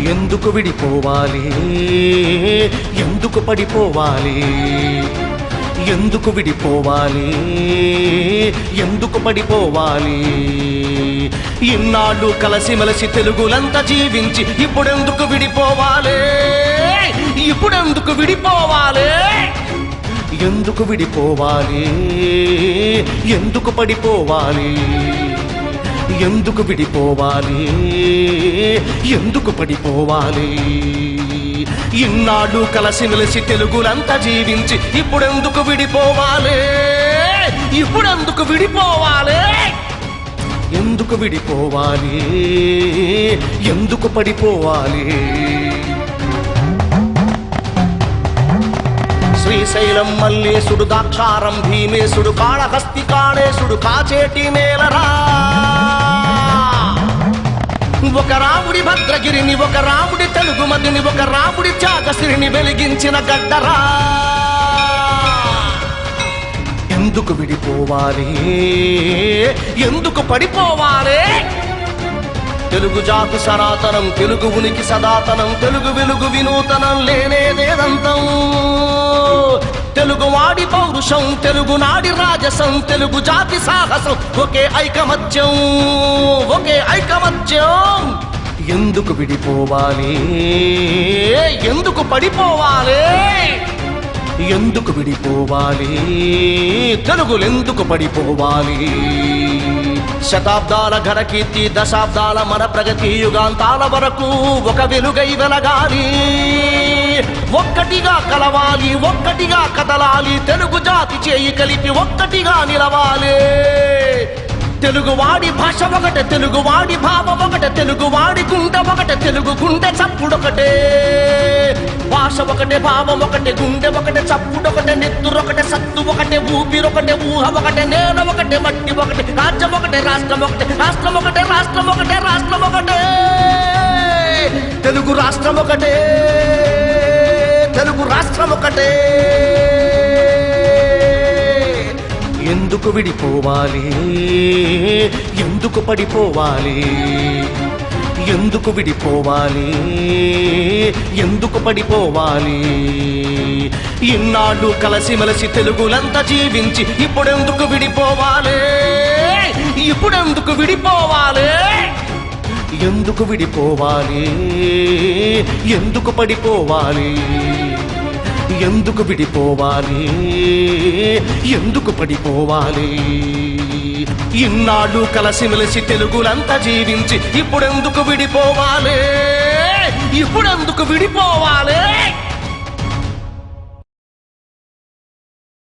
ఎందుకు విడిపోవాలి, ఎందుకు పడిపోవాలి, ఎందుకు విడిపోవాలి, ఎందుకు పడిపోవాలి. ఇన్నాళ్ళు కలసిమెలసి తెలుగులంతా జీవించి ఇప్పుడెందుకు విడిపోవాలి, ఇప్పుడెందుకు విడిపోవాలి, ఎందుకు విడిపోవాలి, ఎందుకు పడిపోవాలి, ఎందుకు విడిపోవాలి, ఎందుకు పడిపోవాలి. ఇన్నాళ్ళు కలసిమెలిసి తెలుగులంతా జీవించి ఇప్పుడెందుకు విడిపోవాలి, ఇప్పుడెందుకు విడిపోవాలి, ఎందుకు విడిపోవాలి, ఎందుకు పడిపోవాలి. శ్రీశైలం మల్లేశుడు, దాక్షారం భీమేశుడు, కాళహస్తి కాళేశుడు, కాచేటి నేలరా. ఒక రాముడి భద్రగిరిని, ఒక రాముడి తెలుగుమతిని, ఒక రాముడి త్యాగశ్రీని వెలిగించిన గడ్డరా. ఎందుకు విడిపోవాలి, ఎందుకు పడిపోవాలి. తెలుగు జాతి సనాతనం, తెలుగు ఉనికి సదాతనం, తెలుగు వెలుగు వినూతనం, లేనేదేదంతం. తెలుగువాడి పౌరుషం, తెలుగునాడి రాజసం, తెలుగు జాతి సాహసం, ఒకే ఐకమత్యం, ఒకే ఐకమత్యం. ఎందుకు విడిపోవాలి, ఎందుకు పడిపోవాలి, ఎందుకు విడిపోవాలి, తెలుగులెందుకు పడిపోవాలి. శతాబ్దాల ఘనకీర్తి, దశాబ్దాల మన ప్రగతి, యుగాంతాల వరకు ఒక వెలుగై వెలగాలి. ఒక్కటిగా కలవాలి, ఒక్కటిగా కదలాలి, తెలుగు జాతి చేయి కలిపి ఒక్కటిగా నిలవాలి. తెలుగువాడి భాష ఒకటే, తెలుగువాడి భావం ఒకటే, తెలుగువాడి గుండె ఒకటే, తెలుగు గుండె చప్పుడొకటే. భాష ఒకటే, భావం ఒకటే, గుండె ఒకటే, చప్పుడొకటే, నెత్తురొకటే, సత్తు ఒకటే, ఊపిరొకటే, ఊహ ఒకటే, నేల ఒకటే, మట్టి ఒకటే, రాజ్యం ఒకటే, రాష్ట్రం ఒకటే, రాష్ట్రం ఒకటే, రాష్ట్రం ఒకటే, రాష్ట్రం ఒకటే. తెలుగు రాష్ట్రం ఒకటే, తెలుగు రాష్ట్రం ఒకటే. ఎందుకు విడిపోవాలి, ఎందుకు పడిపోవాలి, ఎందుకు విడిపోవాలి, ఎందుకు పడిపోవాలి. ఇన్నాళ్ళు కలసిమెలసి తెలుగులంతా జీవించి ఇప్పుడెందుకు విడిపోవాలి, ఇప్పుడెందుకు విడిపోవాలి, ఎందుకు విడిపోవాలి, ఎందుకు పడిపోవాలి, ఎందుకు విడిపోవాలి, ఎందుకు పడిపోవాలి. ఇన్నాళ్ళు కలసిమెలిసి తెలుగులంతా జీవించి ఇప్పుడెందుకు విడిపోవాలి, ఇప్పుడెందుకు విడిపోవాలి.